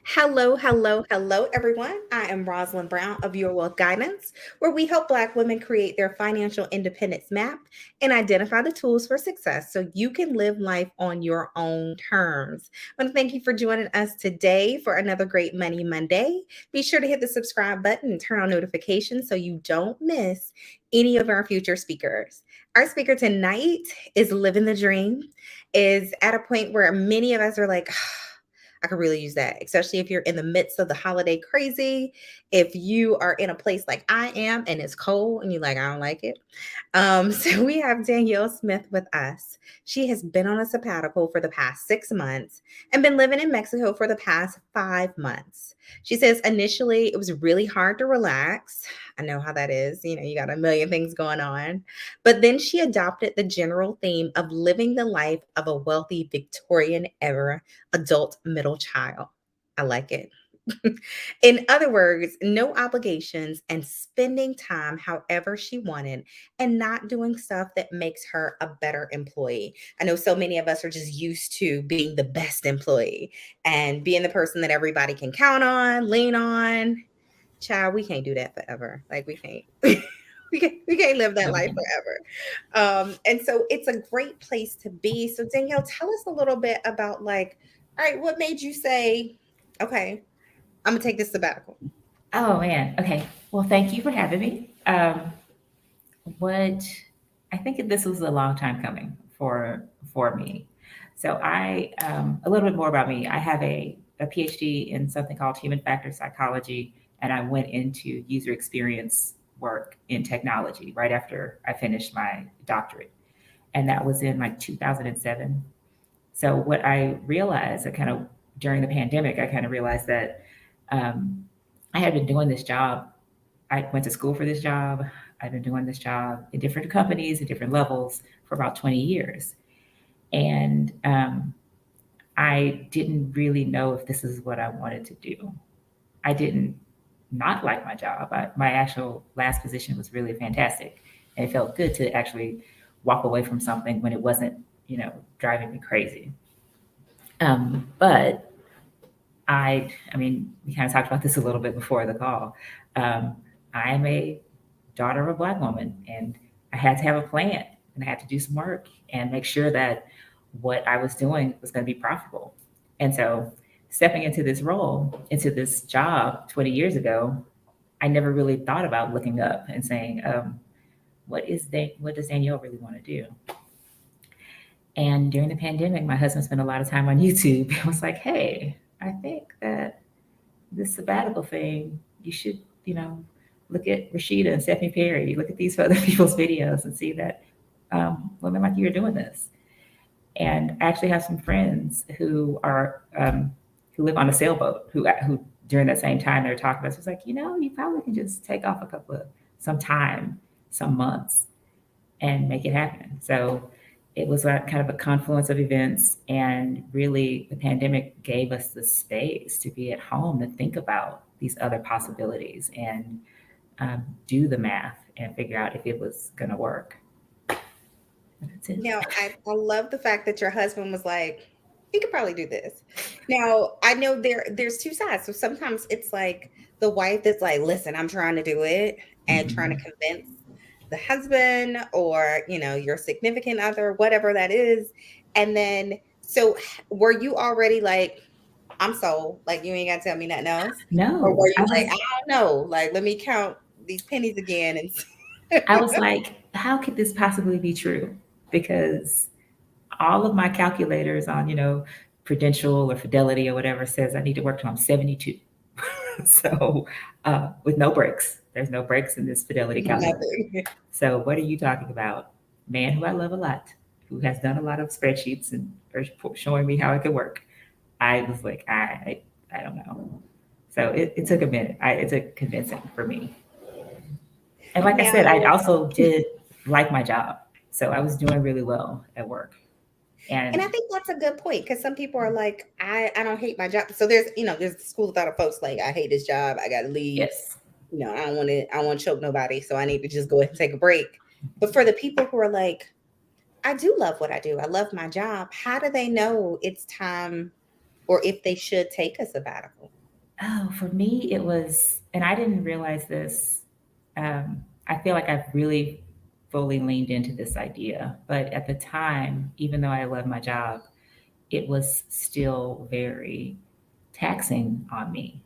Hello, hello, hello, everyone. I am Rosalind Brown of Your Wealth Guidance, where we help Black women create their financial independence map and identify the tools for success so you can live life on your own terms. I want to thank you for joining us today for another great Money Monday. Be sure to hit the subscribe button and turn on notifications so you don't miss any of our future speakers. Our speaker tonight is living the dream, is at a point where many of us are like, I could really use that, especially if you're in the midst of the holiday crazy. If you are in a place like I am and it's cold and you're like, I don't like it. So we have Danielle Smith with us. She has been on a sabbatical for the past 6 months and been living in Mexico for the past 5 months. She says initially it was really hard to relax. I know how that is. You got a million things going on. But then she adopted the general theme of living the life of a wealthy Victorian era adult middle child. I like it. In other words, no obligations and spending time however she wanted and not doing stuff that makes her a better employee. I know so many of us are just used to being the best employee and being the person that everybody can count on, lean on. Child, we can't do that forever. Like we can't. We can't live that life Okay. forever. And so it's a great place to be. So Danielle, tell us a little bit about like, all right, what made you say, okay, I'm gonna take this sabbatical? Oh man. Okay. Well, thank you for having me. What I think this was a long time coming for me. So a little bit more about me. I have a PhD in something called human factor psychology, and I went into user experience work in technology right after I finished my doctorate, and that was in like 2007. So what I realized, I kind of during the pandemic, I kind of realized that um, I had been doing this job. I went to school for this job. I've been doing this job in different companies at different levels for about 20 years. And I didn't really know if this is what I wanted to do. I didn't not like my job. My actual last position was really fantastic. And it felt good to actually walk away from something when it wasn't, driving me crazy. But I mean, we kind of talked about this a little bit before the call. Um, I am a daughter of a Black woman, and I had to have a plan, and I had to do some work and make sure that what I was doing was going to be profitable. And so, stepping into this role, into this job 20 years ago, I never really thought about looking up and saying, what does Danielle really want to do? And during the pandemic, my husband spent a lot of time on YouTube and was like, hey, I think that this sabbatical thing, you should, look at Rashida and Stephanie Perry, look at these other people's videos and see that women like you are doing this. And I actually have some friends who live on a sailboat who during that same time they were talking to us was like, you probably can just take off some time, some months, and make it happen. So it was a kind of a confluence of events, and really the pandemic gave us the space to be at home to think about these other possibilities and do the math and figure out if it was going to work. That's it. Now, I love the fact that your husband was like, he could probably do this. Now, I know there's two sides. So sometimes it's like the wife that's like, listen, I'm trying to do it and trying to Mhm. convince the husband or, your significant other, whatever that is. And then, so were you already like, I'm sold, like you ain't got to tell me nothing else? Or were No, you like, I don't know, like let me count these pennies again and I was like, how could this possibly be true? Because all of my calculators on, Prudential or Fidelity or whatever says I need to work till I'm 72. So, with no breaks, there's no breaks in this Fidelity calculator. nothing. So, what are you talking about? Man who I love a lot, who has done a lot of spreadsheets and are showing me how it could work. I was like, I don't know. So it took a minute. It took convincing for me. And like I Now, said, I also did like my job. So I was doing really well at work. and I And think that's a good point because some people are like, I don't hate my job. So there's the school of thought of folks like, I hate this job, I gotta leave. yes, I don't want to choke nobody, so I need to just go ahead and take a break. But for the people who are like, I do love what I do, I love my job, how do they know it's time or if they should take a sabbatical? Oh, for me, it was, and I didn't realize this. I feel like I've really fully leaned into this idea, but at the time, even though I love my job, it was still very taxing on me.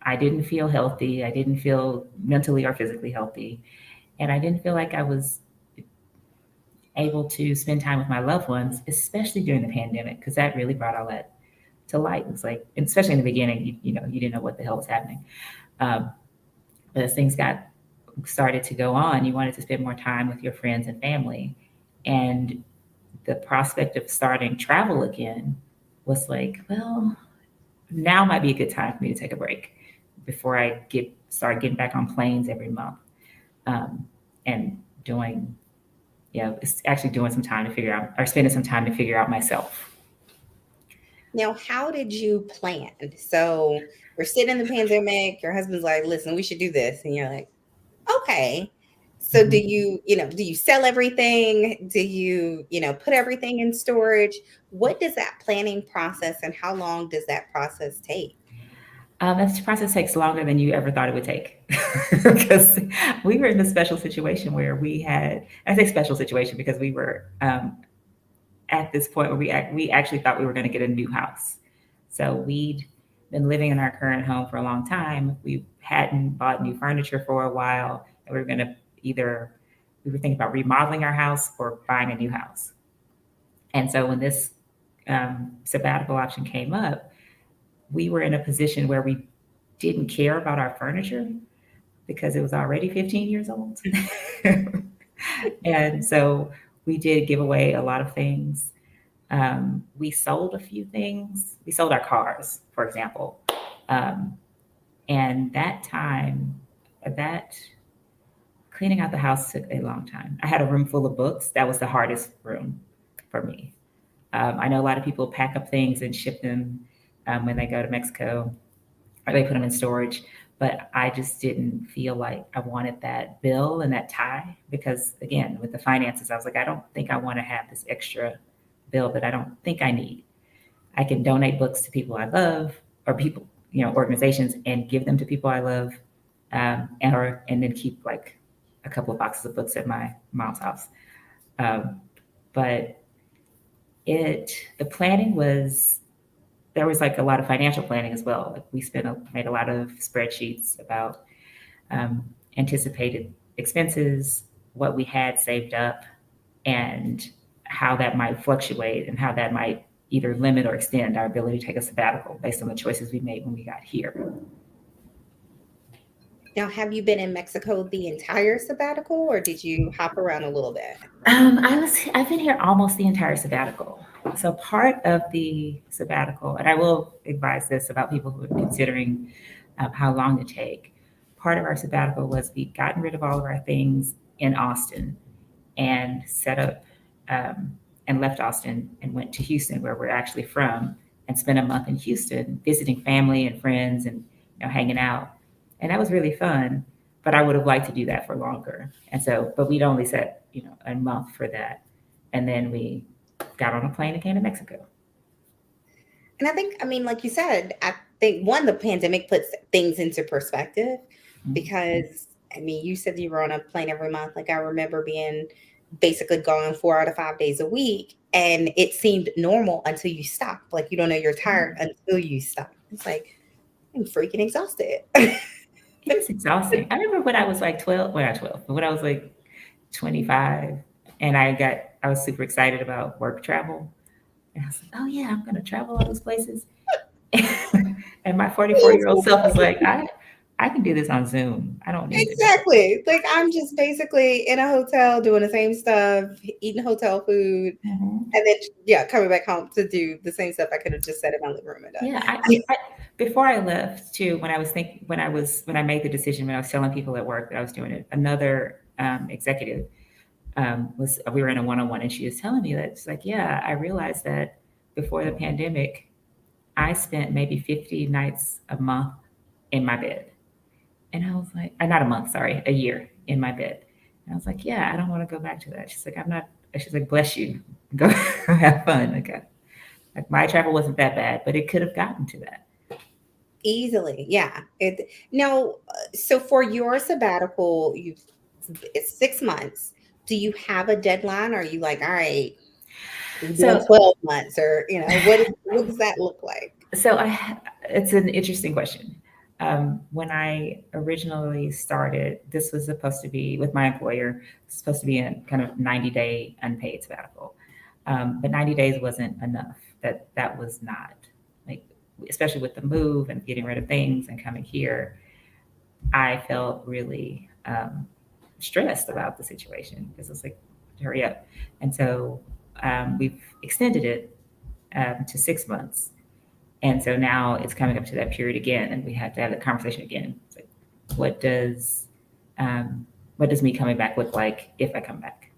I didn't feel healthy. I didn't feel mentally or physically healthy. And I didn't feel like I was able to spend time with my loved ones, especially during the pandemic, because that really brought all that to light. It was like, and especially in the beginning, you didn't know what the hell was happening. Um, but as things got started to go on, you wanted to spend more time with your friends and family. And the prospect of starting travel again was like, well, now might be a good time for me to take a break before I start getting back on planes every month, and doing, it's actually doing some time to figure out, or spending some time to figure out myself. Now, how did you plan? So we're sitting in the pandemic, your husband's like, listen, we should do this. And you're like, okay. So do Mhm. you, do you sell everything? Do you, put everything in storage? What does that planning process and how long does that process take? That process takes longer than you ever thought it would take, because we were in a special situation where I say special situation because we were, at this point where we actually thought we were going to get a new house. So we'd been living in our current home for a long time. We hadn't bought new furniture for a while, and we were going to either we were thinking about remodeling our house or buying a new house. And so when this, sabbatical option came up, we were in a position where we didn't care about our furniture because it was already 15 years old. And so we did give away a lot of things. We sold a few things. We sold our cars, for example. Um, and that cleaning out the house took a long time. I had a room full of books. That was the hardest room for me. I know a lot of people pack up things and ship them, when they go to Mexico, or they put them in storage. But I just didn't feel like I wanted that bill and that tie because, again, with the finances, I was like, I don't think I want to have this extra bill that I don't think I need. I can donate books to people I love, or people, organizations, and give them to people I love, and then keep like a couple of boxes of books at my mom's house. Um, but the planning was, there was like a lot of financial planning as well. Like made a lot of spreadsheets about, anticipated expenses, what we had saved up, and how that might fluctuate and how that might either limit or extend our ability to take a sabbatical based on the choices we made when we got here. Now, have you been in Mexico the entire sabbatical or did you hop around a little bit? I've been here almost the entire sabbatical. So part of the sabbatical, and I will advise this about people who are considering, how long to take. Part of our sabbatical was we'd gotten rid of all of our things in Austin and set up, and left Austin and went to Houston, where we're actually from, and spent a month in Houston visiting family and friends and, hanging out. And that was really fun. But I would have liked to do that for longer. And so, but we'd only set, a month for that. And then we got on a plane and came to Mexico. And I think, like you said, I think one, the pandemic puts things into perspective Mhm. because, you said you were on a plane every month. Like I remember being basically gone 4 out of 5 days a week, and it seemed normal until you stop. Like you don't know you're tired until you stop. It's like I'm freaking exhausted. It is exhausting. I remember when I was like 12, well, not 12, but when I was like 25, and I was super excited about work travel. And I was like, oh yeah, I'm going to travel all those places. And my 44-year-old self is like, I can do this on Zoom. I don't need to do it. Exactly. Like I'm just basically in a hotel doing the same stuff, eating hotel food, Mhm. and then coming back home to do the same stuff I could have just sat in my living room and done. Yeah, before I left too, when I made the decision, when I was telling people at work that I was doing it, another, executive, we were in a one-on-one, and she was telling me that it's like, yeah, I realized that before the pandemic, I spent maybe 50 nights a month in my bed. And I was like, not a month, sorry, a year in my bed. And I was like, yeah, I don't want to go back to that. She's like, I'm not, she's like, bless you. Go have fun. Okay. Like my travel wasn't that bad, but it could have gotten to that. Easily, yeah. So for your sabbatical, it's 6 months. Do you have a deadline? Or are you like, all right, we're doing So 12 months, or what does that look like? So it's an interesting question. When I originally started, this was supposed to be with my employer, supposed to be a kind of 90-day unpaid sabbatical. But 90 days wasn't enough. That was not like, especially with the move and getting rid of things and coming here, I felt really stressed about the situation because it's like, hurry up. And so we've extended it to 6 months, and so now it's coming up to that period again, and we have to have the conversation again. It's like, what does what does me coming back look like if I come back?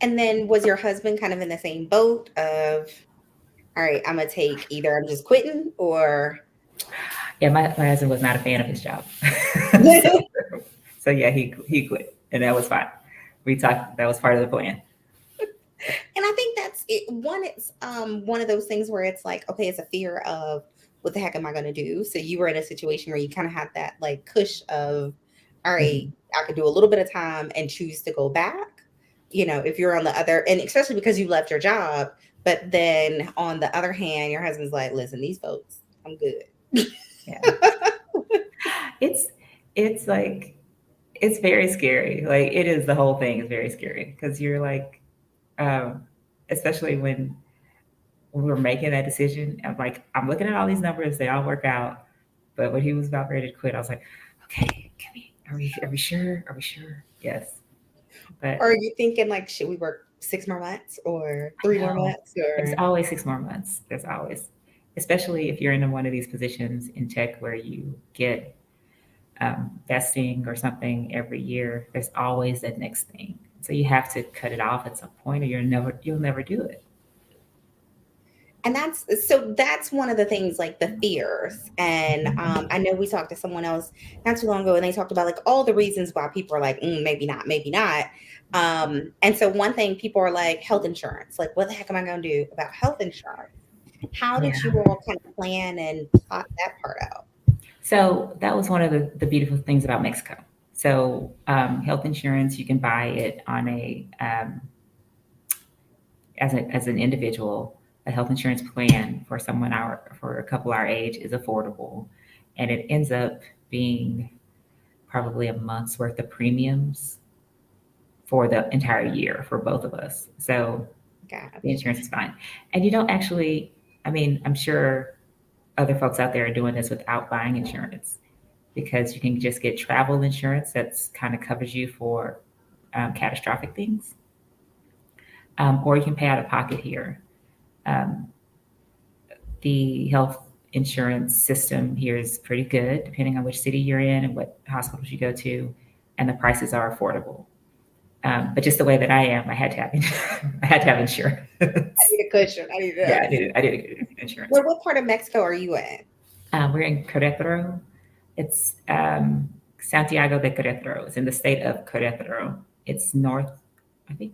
And then was your husband kind of in the same boat of, all right, I'm gonna take either I'm just quitting or Yeah, my husband was not a fan of his job, so, and so yeah, he quit, and that was fine. We talked. That was part of the plan. I think that's it. It's one of those things where it's like, okay, it's a fear of what the heck am I gonna do? So you were in a situation where you kind of had that like push of, all right, Mhm. I could do a little bit of time and choose to go back. If you're on the other, and especially because you left your job, but then on the other hand, your husband's like, listen, these folks, I'm good. Yeah, it's it's like it's very scary. Like it is, the whole thing is very scary because you're like, um, especially when we were making that decision, I'm like, I'm looking at all these numbers, they all work out. But when he was about ready to quit, I was like, okay, are we sure? Are we sure? Yes. Or But are you thinking like, should we work 6 more months or I 3 more know months there's or always 6 more months. There's always, especially if you're in one of these positions in tech where you get vesting or something every year, there's always that next thing. So you have to cut it off at some point or you'll never do it. and that's one of the things, like the fears. And I know we talked to someone else not too long ago, and they talked about like all the reasons why people are like, maybe not, maybe not. And so one thing, people are like, health insurance, like what the heck am I going to do about health insurance? How Yeah. did you all kind of plan and plot that part out? So that was one of the beautiful things about Mexico. So health insurance, you can buy it on a as an individual. A health insurance plan for for a couple our age is affordable, and it ends up being probably a month's worth of premiums for the entire year for both of us. So the Gotcha. insurance is fine, and you don't actually. I mean, I'm sure other folks out there are doing this without buying insurance because you can just get travel insurance that's kind of covers you for catastrophic things, or you can pay out of pocket here. Um, the health insurance system here is pretty good, depending on which city you're in and what hospitals you go to, and the prices are affordable. But just the way that I am, I had to have I had to have insurance. I need a cushion. I need Yeah, a. I did get insurance. Where, what part of Mexico are you in? We're in Querétaro. It's Santiago de Querétaro. It's in the state of Querétaro. It's north, I think.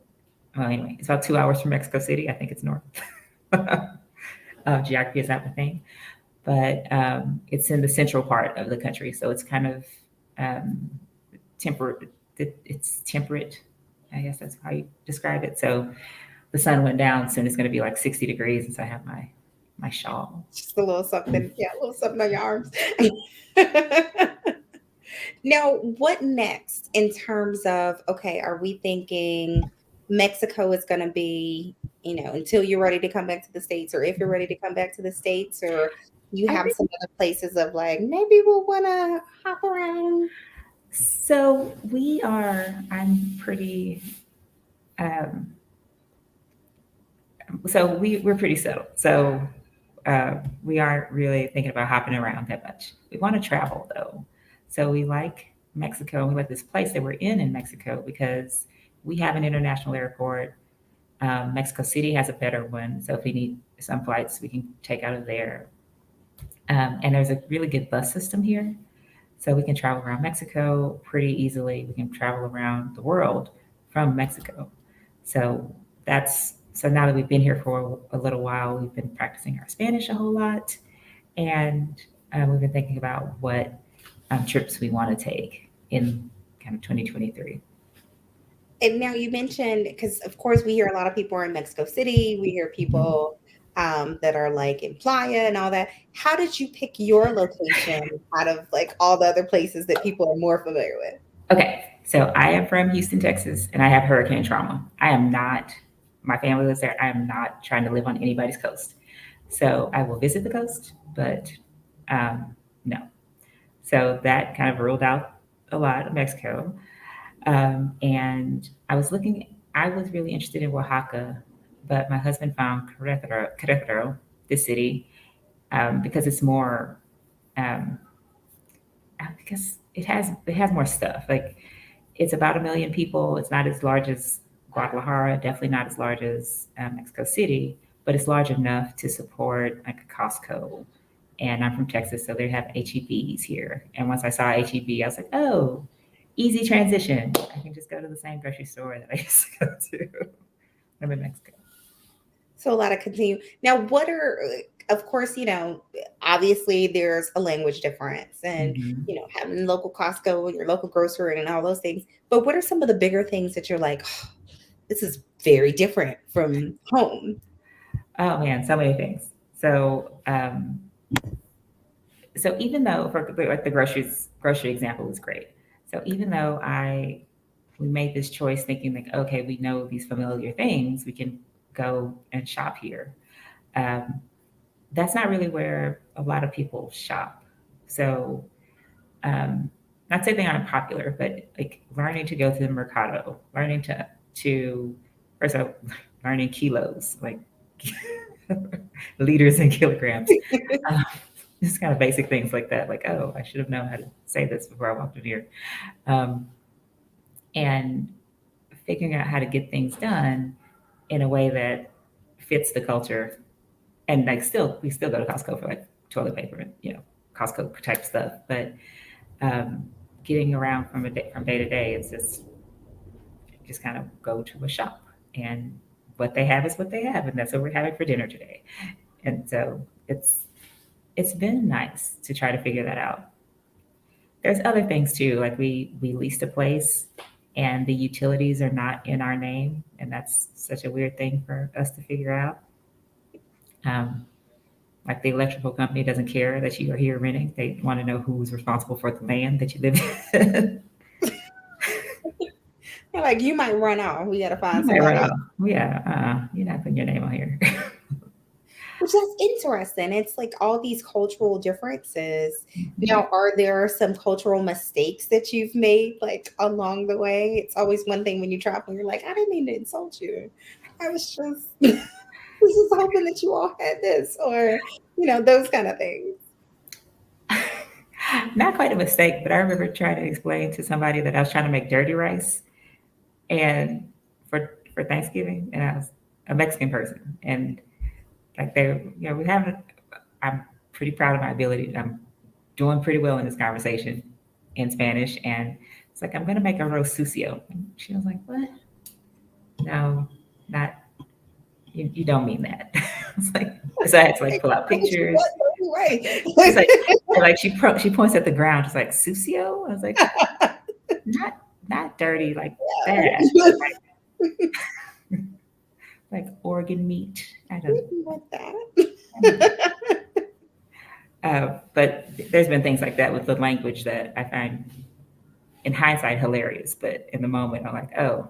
Well, anyway, it's about 2 hours from Mexico City. I think it's north. Geography is not my thing, but it's in the central part of the country, so it's kind of um, temperate. It's temperate. I guess that's how you describe it. So the sun went down soon. It's going to be like 60 degrees, and so I have my shawl. Just a little something. Yeah, a little something on your arms. Now, what next in terms of, okay, are we thinking Mexico is going to be, until you're ready to come back to the States, or if you're ready to come back to the States, or you I have think some other places of like, maybe we'll want to hop around? so. We are. I'm pretty. Um, we're pretty settled. So we aren't really thinking about hopping around that much. We want to travel though. So we like Mexico. We like this place that we're in Mexico because we have an international airport. Mexico City has a better one. So if we need some flights, we can take out of there. And there's a really good bus system here. So we can travel around Mexico pretty easily. We can travel around the world from Mexico. So that's So now that we've been here for a little while, we've been practicing our Spanish a whole lot, and we've been thinking about what trips we want to take in kind of 2023. And now you mentioned, because of course we hear a lot of people are in Mexico City, we hear Mhm. people that are like in Playa and all that. How did you pick your location out of like all the other places that people are more familiar with? Okay, so I am from Houston, Texas, and I have hurricane trauma. I am not, my family lives there. I am not trying to live on anybody's coast. So I will visit the coast, but no. So that kind of ruled out a lot of Mexico. And I was really interested in Oaxaca, but my husband found Querétaro, the city, because it's more, um, because it has more stuff. Like it's about 1 million people. It's not as large as Guadalajara, definitely not as large as Mexico City, but it's large enough to support like a Costco. And I'm from Texas, so they have HEBs here. And once I saw HEB, I was like, oh, easy transition. I can just go to the same grocery store that I used to go to. I'm in Mexico. So a lot of continue. Now, what are, of course, obviously there's a language difference and, Mhm. having local Costco, your local grocery and all those things. But what are some of the bigger things that you're like, "Oh, this is very different from home?" Oh man, so many things. So even though for like the grocery example was great. So even though we made this choice thinking like, okay, we know these familiar things, we can go and shop here. Um, that's not really where a lot of people shop. So um, not saying they aren't popular, but like learning to go to the mercado, learning to first of all, learning kilos, like liters and kilograms. Um, just kind of basic things like that. Like, oh, I should have known how to say this before I walked in here. Um, and figuring out how to get things done in a way that fits the culture. And like, we still go to Costco for like toilet paper and Costco type stuff. But um, getting around from day to day, it's just kind of go to a shop and what they have is what they have, and that's what we're having for dinner today. And so it's been nice to try to figure that out. There's other things too, like we leased a place and the utilities are not in our name, and that's such a weird thing for us to figure out. Um, like the electrical company doesn't care that you are here renting; they want to know who's responsible for the land that you live in. They're like, you might run off. We got to You find might run somebody off. else. Yeah, you're not putting your name on here. Which is interesting. It's like all these cultural differences. Mhm. Now, are there some cultural mistakes that you've made like along the way? It's always one thing when you travel, you're like, I didn't mean to insult you. I was just was just hoping that you all had this, or those kind of things. Not quite a mistake, but I remember trying to explain to somebody that I was trying to make dirty rice and for Thanksgiving, and I was a Mexican person, and like we have. I'm pretty proud of my ability. I'm doing pretty well in this conversation in Spanish, and it's like I'm gonna make a roast sucio. And she was like, "What? No, not you don't mean that." It's like so I had to like Like, pull out what you pictures. want, It's right? like and like she points at the ground. It's like sucio. I was like, not not dirty like that. Like organ meat. You want I don't know. that? But there's been things like that with the language that I find in hindsight hilarious, but in the moment I'm like, oh,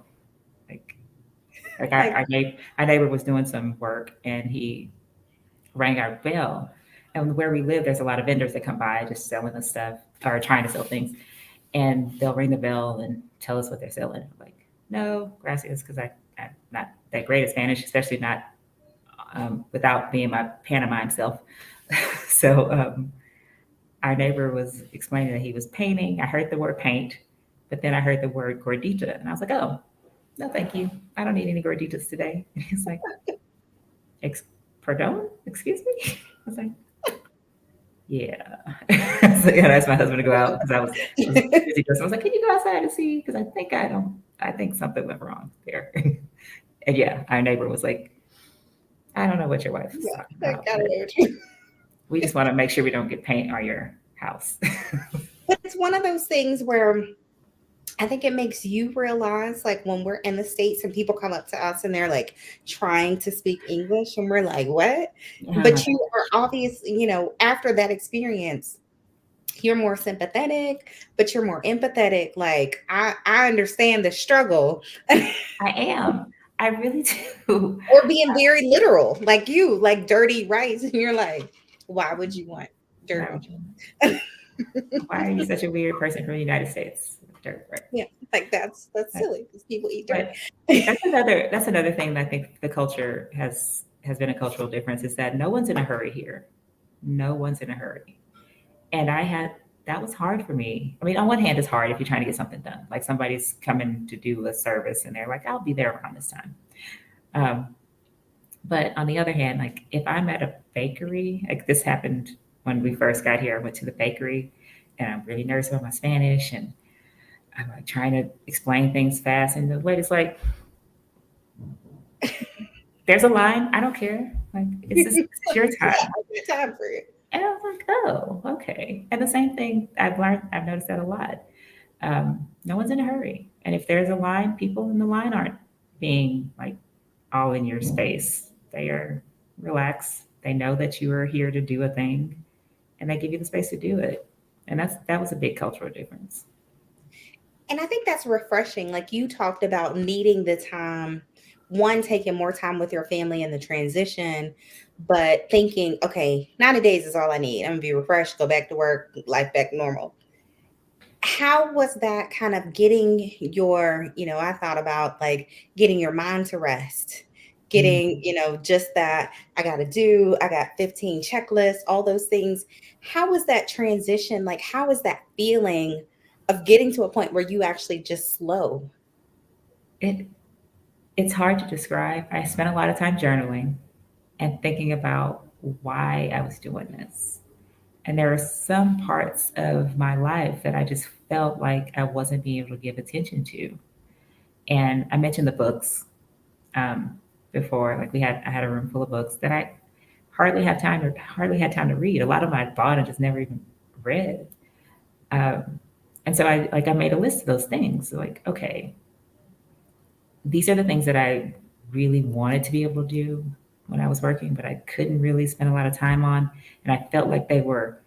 like Like, our neighbor was doing some work and he rang our bell. And where we live, there's a lot of vendors that come by just selling us stuff or trying to sell things. And they'll ring the bell and tell us what they're selling. I'm like, no, gracias, because I'm not that great at Spanish, especially not without being my pantomime self. So our neighbor was explaining that he was painting. I heard the word paint, but then I heard the word gordita, and I was like, "Oh, no, thank you. I don't need any gorditas today." And he's like, Ex- "Pardon? Excuse me?" I was like, "Yeah." So, yeah, that's my husband to go out because I was busy. I was like, "Can you go outside and see?" Because I think something went wrong there. And yeah, our neighbor was like, I don't know what your wife's Yeah, talking I about, got but it. we just want to make sure we don't get paint on your house. But it's one of those things where I think it makes you realize, like, when we're in the States and people come up to us and they're like trying to speak English, and we're like, what? Oh my But you are obviously, after that experience, you're more sympathetic, but you're more empathetic. Like, I understand the struggle. I am. I really do. Or being very literal, like you, like dirty rice. And you're like, why would you want Why dirty would you? rice? Why are you such a weird person from the United States? Dirt, right? Yeah, like that's But, silly because people eat dirt. but that's another thing that I think the culture has been a cultural difference is that no one's in a hurry here. No one's in a hurry. And that was hard for me. I mean, on one hand, it's hard if you're trying to get something done. Like somebody's coming to do a service and they're like, I'll be there around this time. Um, but on the other hand, like if I'm at a bakery, like this happened when we first got here, I went to the bakery and I'm really nervous about my Spanish and I'm like trying to explain things fast. And the waiter's like, there's a line. I don't care. Like, this is your Yeah, time. good time for it. And I was like, oh, okay. And the same thing I've noticed that a lot. No one's in a hurry. And if there's a line, people in the line aren't being like all in your space. They are relaxed. They know that you are here to do a thing and they give you the space to do it. And that was a big cultural difference. And I think that's refreshing. Like you talked about needing the time, one, taking more time with your family in the transition, but thinking, okay, 90 days is all I need. I'm gonna be refreshed, go back to work, life back normal. How was that kind of getting I thought about like getting your mind to rest, Mm. getting, just that I got 15 checklists, all those things. How was that transition? Like, how was that feeling of getting to a point where you actually just slow? It it's hard to describe. I spent a lot of time journaling and thinking about why I was doing this. And there are some parts of my life that I just felt like I wasn't being able to give attention to. And I mentioned the books um, before. Like I had a room full of books that I hardly had time to read. A lot of them I bought and just never even read. Um, and so I made a list of those things. So like, okay, these are the things that I really wanted to be able to do when I was working, but I couldn't really spend a lot of time on. And I felt like they were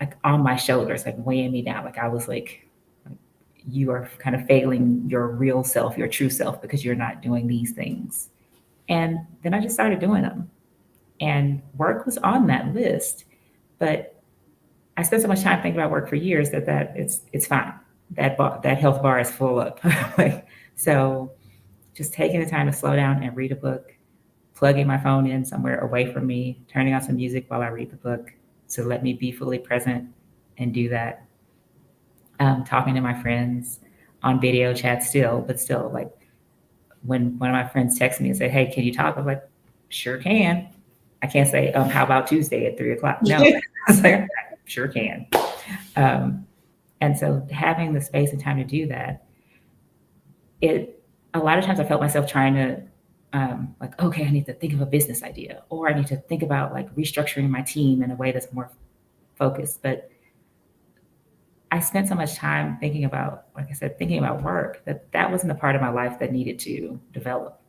like on my shoulders, like weighing me down. Like I was like, you are kind of failing your real self, your true self, because you're not doing these things. And then I just started doing them. And work was on that list, but I spent so much time thinking about work for years that it's fine. That health bar is full up. Like, so just taking the time to slow down and read a book, plugging my phone in somewhere away from me, turning on some music while I read the book to let me be fully present and do that. Talking to my friends on video chat still, but still, like when one of my friends texted me and said, "Hey, can you talk?" I was like, "Sure can." I can't say, "How about Tuesday at 3 o'clock?" No, I was like, "I sure can." Um, and so having the space and time to do that, it a lot of times I felt myself trying to like, okay, I need to think of a business idea, or I need to think about like restructuring my team in a way that's more focused. But I spent so much time thinking about, like I said, thinking about work that wasn't the part of my life that needed to develop.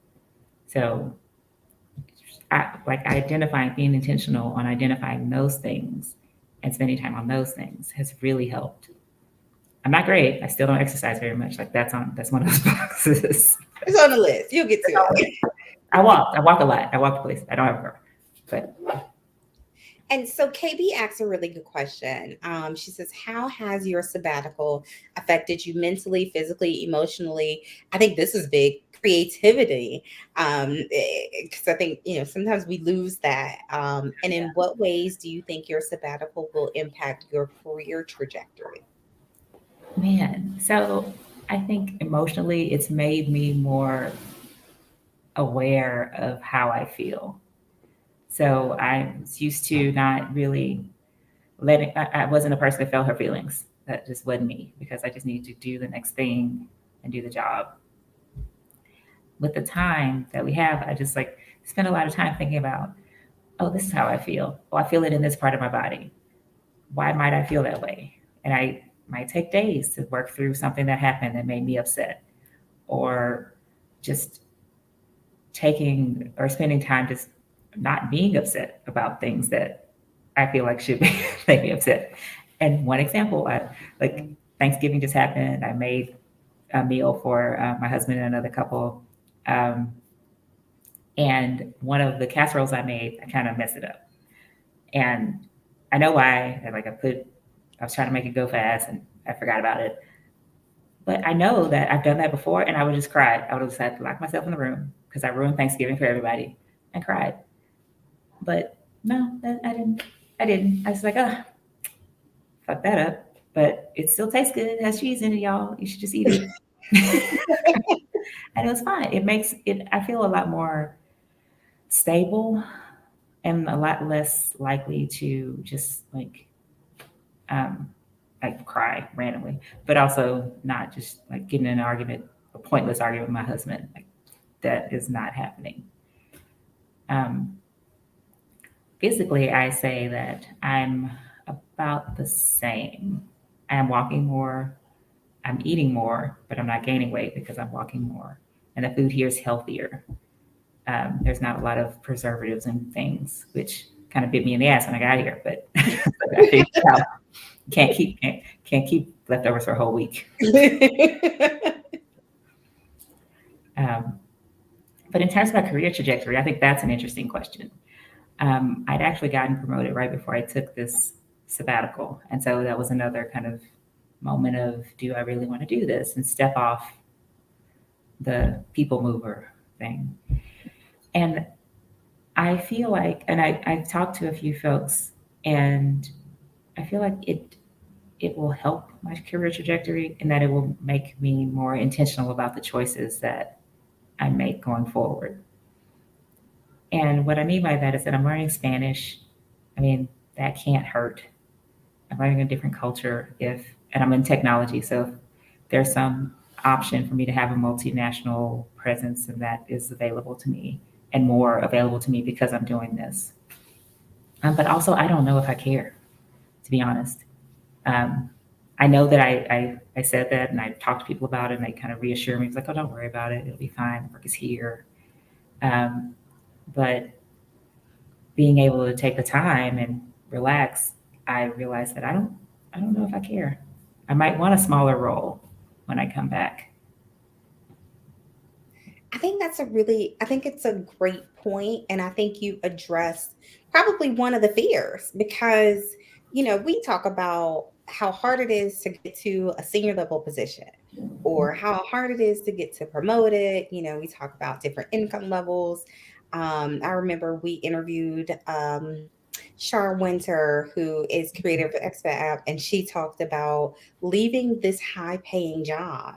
So, like identifying, being intentional on identifying those things and spending time on those things has really helped. I'm not great. I still don't exercise very much. Like that's one of those boxes. It's on the list. You'll get to it. I walk a lot. I walk places. I don't have a car, but And so KB asks a really good question. She says, "How has your sabbatical affected you mentally, physically, emotionally?" I think this is big. Creativity, because I think sometimes we lose that. And in what ways do you think your sabbatical will impact your career trajectory? man. So I think emotionally, it's made me more aware of how I feel. So I was used to not really I wasn't a person that felt her feelings. That just wasn't me because I just needed to do the next thing and do the job. with the time that we have, I just like spend a lot of time thinking about, oh, this is how I feel. Oh, I feel it in this part of my body. Why might I feel that way? And I might take days to work through something that happened that made me upset, or just taking or spending time just not being upset about things that I feel like should make me upset. And one example, like Thanksgiving just happened. I made a meal for my husband and another couple. Um, and one of the casseroles I made, I kind of messed it up. And I know why. I was trying to make it go fast and I forgot about it. But I know that I've done that before and I would just cry. I would have just had to lock myself in the room because I ruined Thanksgiving for everybody and cried. But no, I didn't. I didn't. I was like, oh, fuck that up. But it still tastes good. It has cheese in it, y'all. You should just eat it. And it was fine. It makes it, I feel a lot more stable and a lot less likely to just um, like cry randomly, but also not just like getting in an argument, a pointless argument with my husband. Like that is not happening. Um, Physically, I say that I'm about the same. I'm walking more, I'm eating more, but I'm not gaining weight because I'm walking more. And the food here is healthier. There's not a lot of preservatives and things, which kind of bit me in the ass when I got here. But I figured out can't keep leftovers for a whole week. Um, but in terms of my career trajectory, I think that's an interesting question. I'd actually gotten promoted right before I took this sabbatical, and so that was another kind of moment of, do I really want to do this and step off the people mover thing? And I feel like, and I've talked to a few folks, and I feel like it will help my career trajectory in that it will make me more intentional about the choices that I make going forward. And what I mean by that is that I'm learning Spanish. I mean, that can't hurt. I'm learning a different culture and I'm in technology, so if there's some option for me to have a multinational presence and that is available to me and more available to me because I'm doing this. But also, I don't know if I care, to be honest. Um, I know that I said that and I talked to people about it and they kind of reassure me. It's like, oh, don't worry about it. It'll be fine. The work is here. Um, but being able to take the time and relax, I realized that I don't know if I care. I might want a smaller role when I come back. I think it's a great point, and I think you addressed probably one of the fears because, we talk about how hard it is to get to a senior level position or how hard it is to get to promoted. We talk about different income levels. I remember we interviewed Shar Winter, who is creator of the Expat app, and she talked about leaving this high paying job.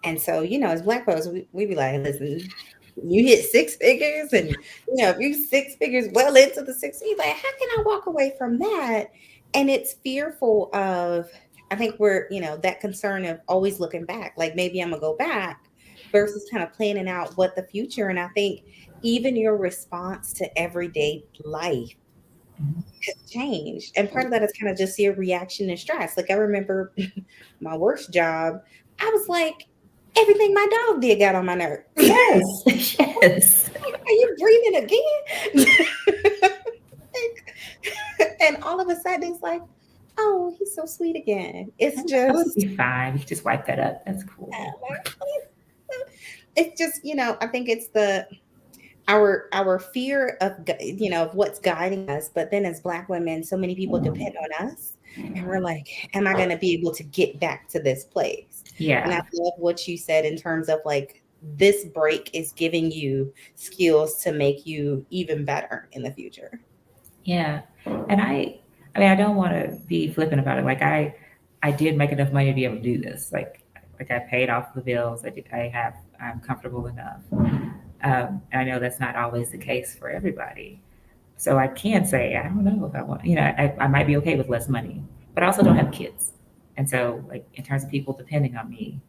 And so, as Black folks, we be like, listen, you hit six figures, and if you six figures well into the six, you like, how can I walk away from that? And it's fearful of, I think we're, that concern of always looking back, like maybe I'm gonna go back versus kind of planning out what the future. And I think even your response to everyday life has changed. And part of that is kind of just your reaction and stress. Like I remember my worst job, I was like, everything my dog did got on my nerves. Yes, yes. Are you breathing again? And all of a sudden it's like, oh, he's so sweet again. It's That would just, be fine. You just wipe that up. That's cool. it's just, I think it's our fear of of what's guiding us, but then as Black women, so many people depend on us, and we're like, am I going to be able to get back to this place? And I Yeah, love what you said in terms of like, this break is giving you skills to make you even better in the future. yeah. And I mean, I don't want to be flippant about it. I did make enough money to be able to do this. Like I paid off the bills. I'm comfortable enough. And I know that's not always the case for everybody. So I can say, I don't know if I want, I might be okay with less money, but I also don't have kids. And so, like, in terms of people depending on me,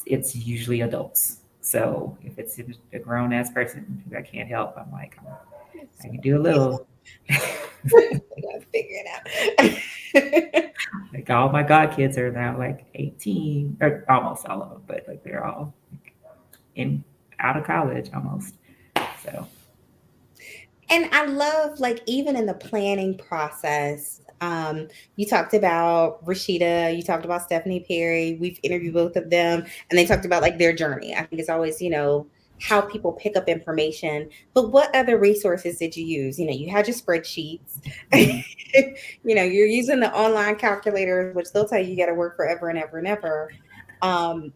it's usually adults. So if it's a grown ass person who I can't help, I'm like, I So, can do a yeah, little. we gotta figure it out. Like all my god kids are now like 18, or almost all of them, but like they're all in out of college almost. So And I love, like, even in the planning process, you talked about Rashida, you talked about Stephanie Perry. We've interviewed both of them, and they talked about like their journey. I think it's always, how people pick up information. But what other resources did you use? You had your spreadsheets. mhm. You're using the online calculators, which they'll tell you got to work forever and ever and ever. Um,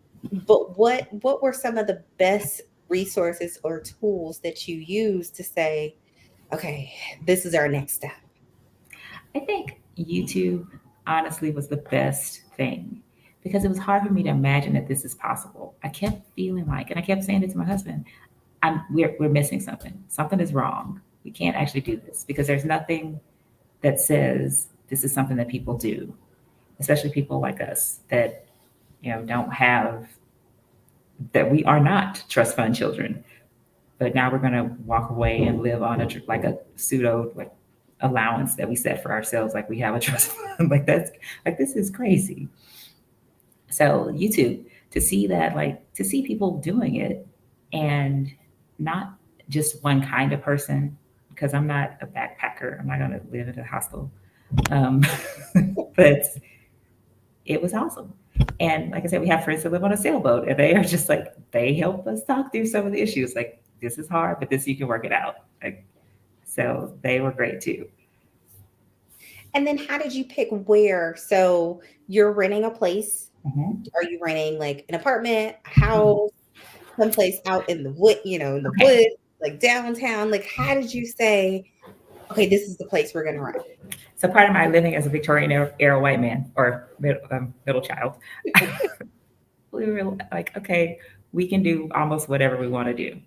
but what were some of the best resources or tools that you use to say, okay, this is our next step? I think YouTube honestly was the best thing because it was hard for me to imagine that this is possible. I kept feeling like, and I kept saying it to my husband, we're missing something. Something is wrong. We can't actually do this because there's nothing that says this is something that people do, especially people like us that don't have that we are not trust fund children. But now we're going to walk away and live on like a pseudo like allowance that we set for ourselves, like we have a trust fund. Like that's like this is crazy. So YouTube, to see that, like to see people doing it, and not just one kind of person, because I'm not a backpacker. I'm not going to live in a hostel. Um, but it was awesome. And like I said, we have friends that live on a sailboat, and they are just like they help us talk through some of the issues. Like this is hard, but this you can work it out. Like so, they were great too. And then how did you pick where? So you're renting a place. Mhm. Are you renting like an apartment, a Mhm. house, someplace out in the wood, in the Okay, woods, like downtown? Like, how did you say, okay, this is the place we're gonna rent? so part of my living as a Victorian-era white man or middle child, we were like, okay, we can do almost whatever we want to do.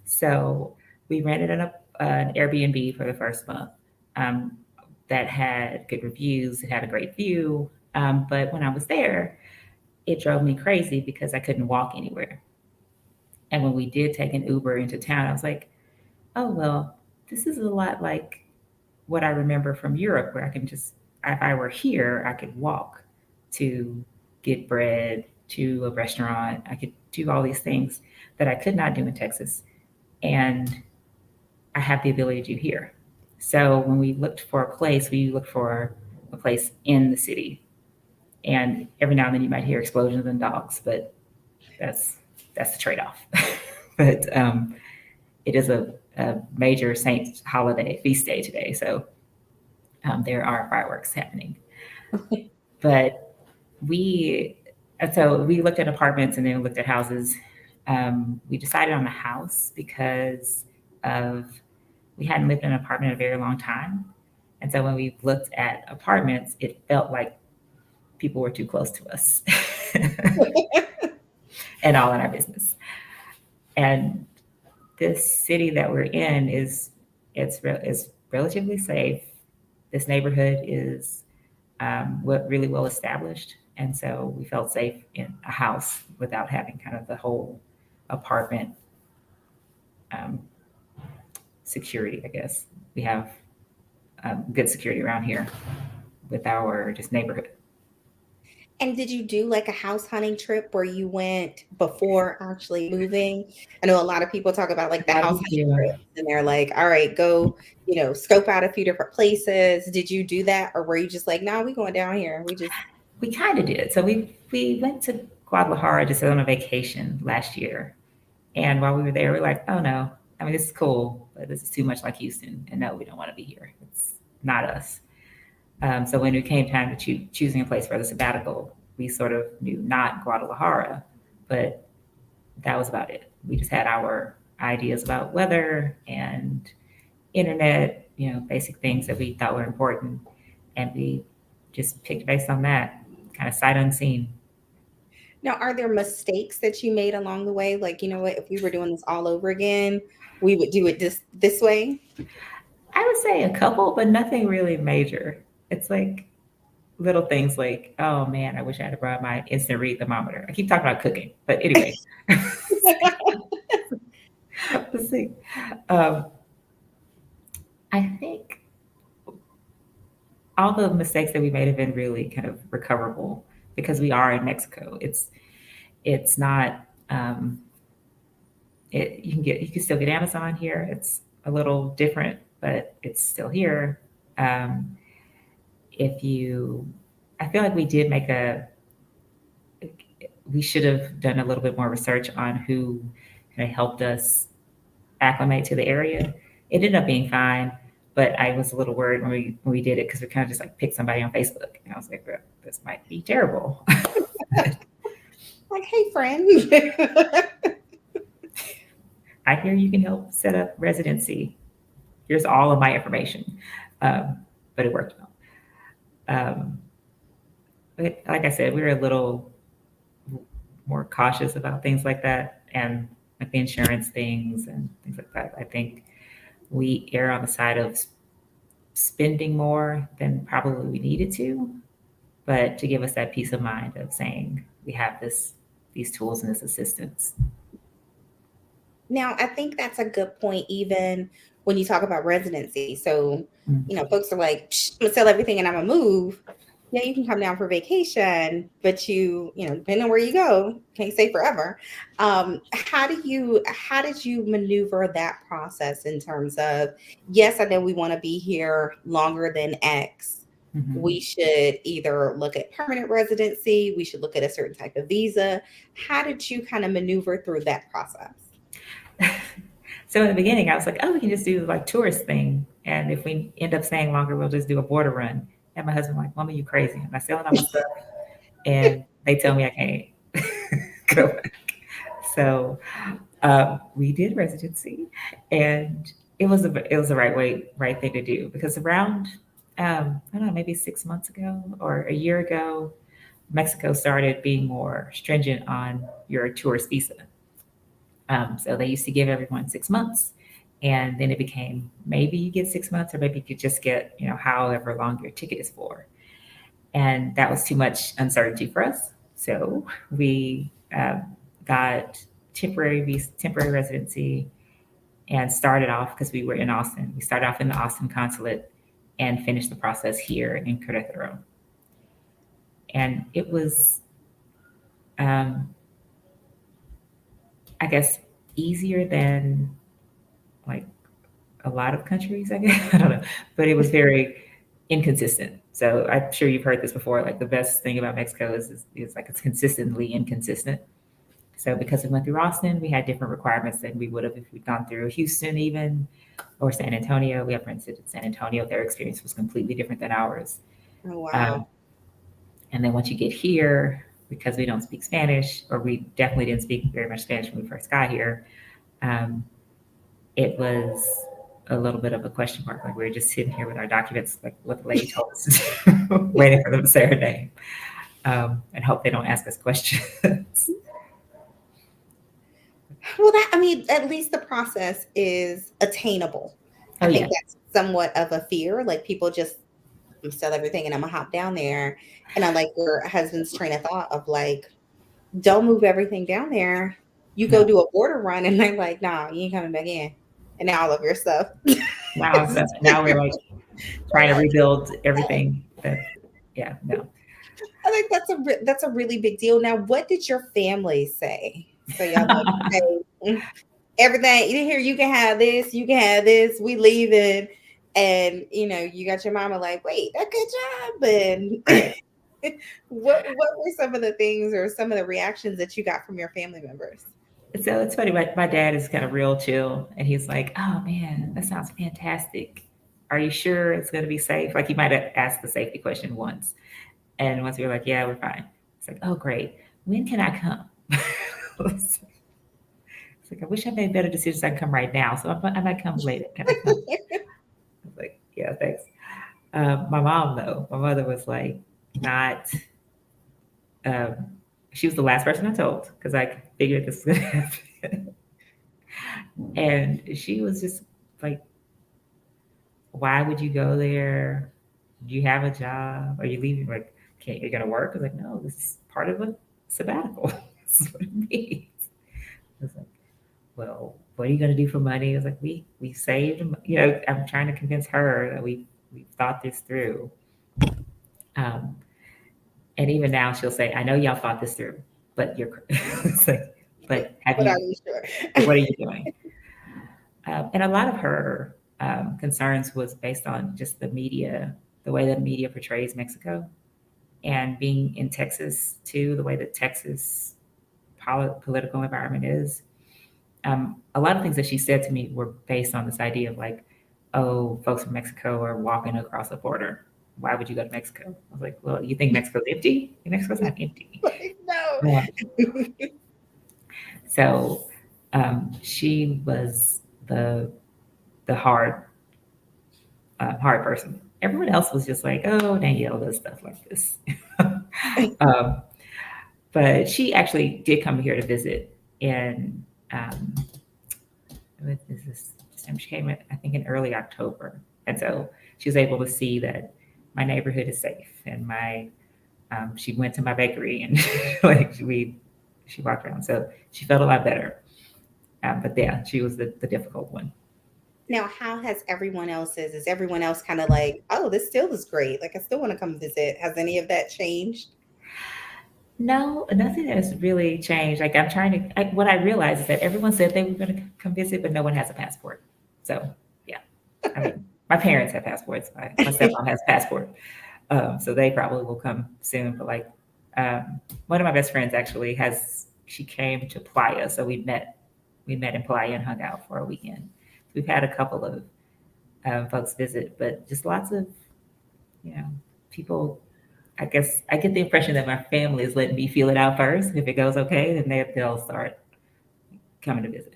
So we rented an Airbnb for the first month um, that had good reviews. It had a great view. But when I was there, it drove me crazy because I couldn't walk anywhere. And when we did take an Uber into town, I was like, oh, well, this is a lot like what I remember from Europe, where I can just, if I were here, I could walk to get bread, to a restaurant. I could do all these things that I could not do in Texas. And I have the ability to do here. So when we looked for a place, we looked for a place in the city. And every now and then you might hear explosions and dogs, but that's that's the trade-off. But it is a major saint holiday feast day today, so there are fireworks happening. But we so we looked at apartments and then we looked at houses. We decided on a house because of we hadn't lived in an apartment in a very long time, and so when we looked at apartments, it felt like people were too close to us and all in our business. And this city that we're in is relatively safe. This neighborhood is really well established, and so we felt safe in a house without having kind of the whole apartment um, security. I guess we have good security around here with our just neighborhood. And did you do like a house hunting trip where you went before actually moving? I know a lot of people talk about like the I house was hunting here. trips and they're like, all right, go, scope out a few different places. Did you do that? Or were you just like, no, we going down here. We just We kind of did. So we went to Guadalajara just on a vacation last year, and while we were there, we were like, oh no, I mean this is cool, but this is too much like Houston, and no, we don't want to be here. It's not us. So when it came time to choosing a place for the sabbatical, we sort of knew not Guadalajara, but that was about it. We just had our ideas about weather and internet, basic things that we thought were important, and we just picked based on that, kind of sight unseen. now, are there mistakes that you made along the way? Like, you know what, if we were doing this all over again, we would do it this way. I would say a couple, but nothing really major. It's like little things like, oh man, I wish I had brought my instant read thermometer. I keep talking about cooking, but anyway, let's see. Um, I think all the mistakes that we made have been really kind of recoverable because we are in Mexico. It's not you can still get Amazon here. It's a little different, but it's still here. Um, if you, I feel like we should have done a little bit more research on who kind of helped us acclimate to the area. It ended up being fine, but I was a little worried when we did it because we kind of just like picked somebody on Facebook, and I was like, well, this might be terrible. Like, hey, friend. I hear you can help set up residency. Here's all of my information, but it worked well. But like I said, we were a little more cautious about things like that, and like the insurance things and things like that. I think we err on the side of spending more than probably we needed to, but to give us that peace of mind of saying we have these tools and this assistance. Now, I think that's a good point, even when you talk about residency. So, folks are like, I'm gonna sell everything and I'm gonna move. Yeah, you can come down for vacation, but depending on where you go, can't stay forever. How did you maneuver that process in terms of, yes, I know we want to be here longer than X. Mm-hmm. We should either look at permanent residency, we should look at a certain type of visa. How did you kind of maneuver through that process? So in the beginning, I was like, oh, we can just do like tourist thing. And if we end up staying longer, we'll just do a border run. And my husband like, Mama, you crazy. Am I selling all my stuff? And they tell me I can't go back. So we did residency, and it was the right thing to do because around I don't know, maybe 6 months ago or a year ago, Mexico started being more stringent on your tourist visa. So they used to give everyone 6 months, and then it became maybe you get 6 months, or maybe you could just get however long your ticket is for, and that was too much uncertainty for us. So we got temporary residency, and started off because we were in Austin. We started off in the Austin consulate and finished the process here in Querétaro, and it was I guess easier than like a lot of countries, I guess. I don't know, but it was very inconsistent. So I'm sure you've heard this before. Like the best thing about Mexico is like it's consistently inconsistent. So because we went through Austin, we had different requirements than we would have if we'd gone through Houston even or San Antonio. We have friends in San Antonio. Their experience was completely different than ours. Oh, wow. Um, and then once you get here, because we don't speak Spanish, or we definitely didn't speak very much Spanish when we first got here, um, it was a little bit of a question mark. Like we were just sitting here with our documents, like what the lady told us, to do, waiting for them to say her name, and hope they don't ask us questions. Well, at least the process is attainable. I Oh yeah, think that's somewhat of a fear. Like people just sell everything and I'm gonna hop down there. And I like your husband's train of thought of like, don't move everything down there. You go no. do a border run and they're like, nah, you ain't coming back in. And now all of your stuff. Now we're like trying to rebuild everything. Yeah, no. I think that's a really big deal. Now, what did your family say? So y'all like, hey, everything here, you can have this, you can have this. We leaving, and you got your mama like, wait, a good job. And Right. what were some of the things or some of the reactions that you got from your family members? So it's funny. My dad is kind of real chill, and he's like, "Oh man, that sounds fantastic. Are you sure it's going to be safe?" Like he might have asked the safety question once, and once we were like, "Yeah, we're fine." It's like, "Oh great. When can I come?" It's like I wish I made better decisions. I can come right now, so I might come later. Can I come? I was like, "Yeah, thanks." My mom though, my mother was like, not. Um, she was the last person I told because I figured this was going to happen. And she was just like, why would you go there? Do you have a job? Are you leaving? Like, can't you're gonna work? I was like, no, this is part of a sabbatical. This is what it means. I was like, well, what are you gonna do for money? I was like, we saved. I'm trying to convince her that we thought this through. Um, and even now, she'll say, I know y'all thought this through, but you're. It's like, but have But are you? you sure? What are you doing? And a lot of her concerns was based on just the media, the way that media portrays Mexico, and being in Texas too, the way that Texas political environment is. A lot of things that she said to me were based on this idea of like, oh, folks from Mexico are walking across the border. Why would you go to Mexico? I was like, well, you think Mexico's empty? Mexico's not empty. Like, no. Yeah. So she was the hard person. Everyone else was just like, oh, Danielle does stuff like this. um, but she actually did come here to visit in, what is this? She came, I think, in early October. And so she was able to see that my neighborhood is safe. And she went to my bakery and like she walked around. So she felt a lot better. But yeah, she was the difficult one. Now, how has everyone else's? Is everyone else kind of like, oh, this still is great. Like, I still want to come visit. Has any of that changed? No, nothing has really changed. Like I'm trying to. What I realized is that everyone said they were going to come visit, but no one has a passport. So yeah, I mean, my parents have passports. My stepmom has a passport, so they probably will come soon. But like, one of my best friends actually has. She came to Playa, so we met in Playa and hung out for a weekend. We've had a couple of folks visit, but just lots of you know people. I guess I get the impression that my family is letting me feel it out first. If it goes okay, then they'll start coming to visit.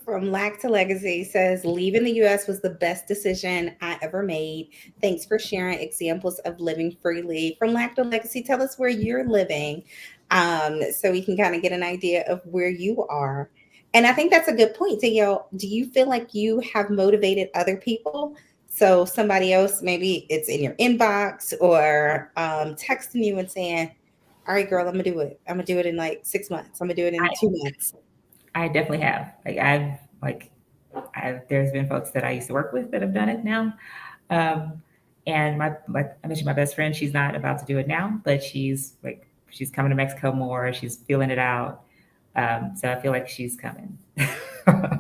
From Lack to Legacy says, leaving the US was the best decision I ever made. Thanks for sharing examples of living freely. From Lack to Legacy, tell us where you're living, so we can kind of get an idea of where you are. And I think that's a good point. Danielle, do you feel like you have motivated other people? So somebody else, maybe it's in your inbox or texting you and saying, all right, girl, I'm going to do it. I'm going to do it in like 6 months. I'm going to do it in I 2 months. I definitely have. I've there's been folks that I used to work with that have done it now. Um, and my like I mentioned, my best friend, she's not about to do it now, but she's coming to Mexico more. She's feeling it out. So I feel like she's coming. And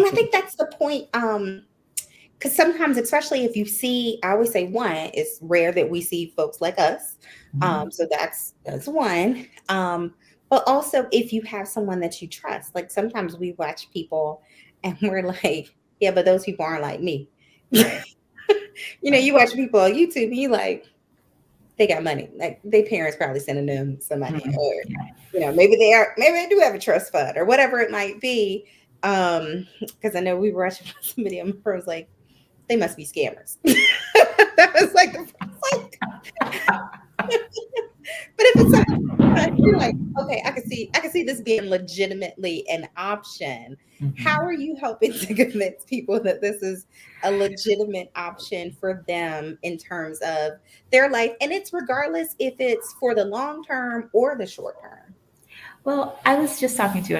I think that's the point. Because sometimes, especially if you see, I always say one, it's rare that we see folks like us. Mhm. So that's one. But also if you have someone that you trust, like sometimes we watch people and we're like, yeah, but those people aren't like me. Right. You Right. watch people on YouTube and you like, they got money. Like their parents probably sending them some money, Mhm. or Yeah. maybe they do have a trust fund or whatever it might be. Because I know we were watching somebody on my was like, they must be scammers. That was like the first like, but if it's something you're like, okay, I can see this being legitimately an option. How Mhm. are you helping to convince people that this is a legitimate option for them in terms of their life? And it's regardless if it's for the long term or the short term. Well, I was just talking to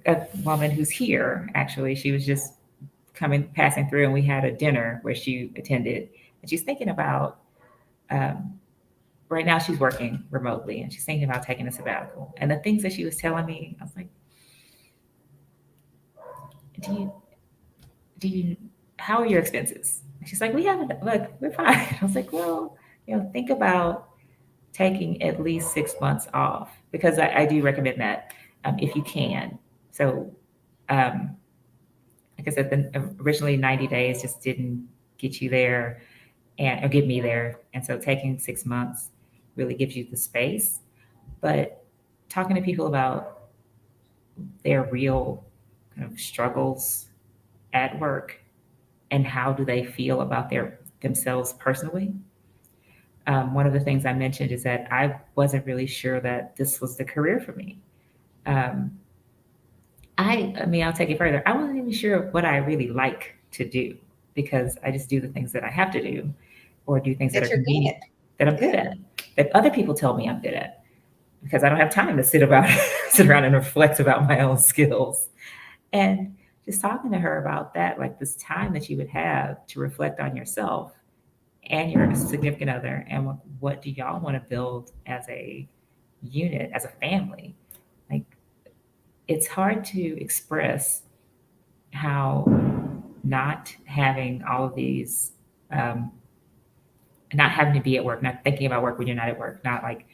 a woman who's here. Actually, she was just passing through, and we had a dinner where she attended, and she's thinking about. Um, right now, she's working remotely, and she's thinking about taking a sabbatical. And the things that she was telling me, I was like, "Do you? How are your expenses?" And she's like, "We haven't. Like, we're fine." I was like, "Well, think about taking at least 6 months off because I do recommend that if you can." So um, like I said, originally 90 days just didn't get you there or get me there. And so taking 6 months really gives you the space. But talking to people about their real kind of struggles at work and how do they feel about themselves personally. One of the things I mentioned is that I wasn't really sure that this was the career for me. Um, I mean, I'll take it further. I wasn't even sure what I really like to do. because I just do the things that I have to do or do things that That are you're good convenient at. that I'm good Yeah. at, that other people tell me I'm good at, because I don't have time to sit about sit around and reflect about my own skills. And just talking to her about that, like this time that you would have to reflect on yourself and your significant other, and what do y'all want to build as a unit, as a family. Like, it's hard to express how not having all of these, um, not having to be at work, not thinking about work when you're not at work, not like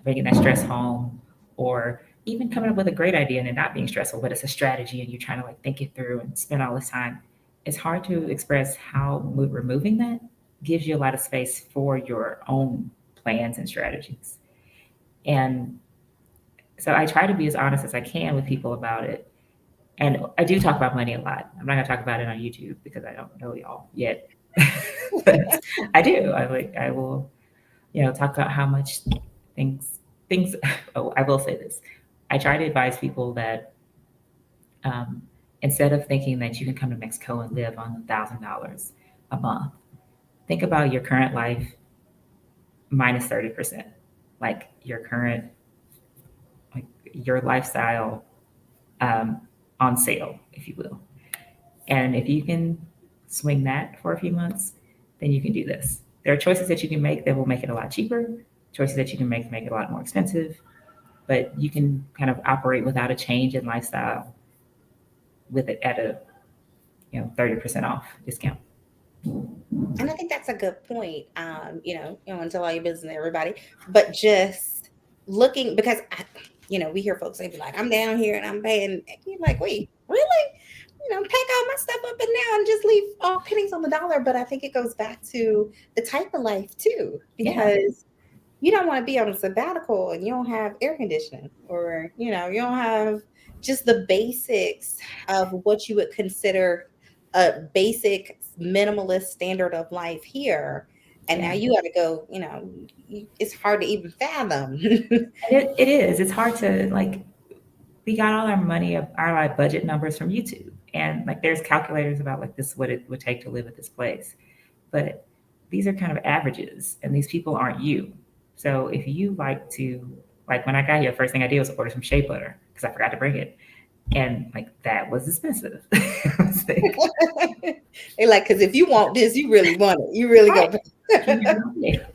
bringing that stress home, or even coming up with a great idea and it not being stressful, but it's a strategy and you're trying to like think it through and spend all this time. It's hard to express how removing that gives you a lot of space for your own plans and strategies. And so I try to be as honest as I can with people about it. And I do talk about money a lot. I'm not gonna talk about it on YouTube because I don't know y'all yet. But I do. I will, talk about how much things things oh, I will say this. I try to advise people that, um, instead of thinking that you can come to Mexico and live on $1,000 a month, think about your current life minus 30%. Like your current, like your lifestyle, um, on sale, if you will. And if you can swing that for a few months, then you can do this. There are choices that you can make that will make it a lot cheaper, choices that you can make it a lot more expensive, but you can kind of operate without a change in lifestyle with it at a 30% off discount. And I think that's a good point. You don't want to tell all your business to everybody, but just looking because we hear folks they be like, I'm down here and I'm paying. And you're like, wait, really? Pack all my stuff up and now and just leave all pennies on the dollar. But I think it goes back to the type of life too, Yeah, because you don't want to be on a sabbatical and you don't have air conditioning, or you don't have just the basics of what you would consider a basic minimalist standard of life here, and yeah. now you got to go, it's hard to even fathom. And it is. It's hard to like. We got all our money, our like budget numbers from YouTube, and like there's calculators about like this what it would take to live at this place, but these are kind of averages, and these people aren't you. So if you like to, like when I got here, first thing I did was order some shea butter because I forgot to bring it, and like that was expensive. I was like, They like, because if you want this, you really want it, you really right, go. you have no idea.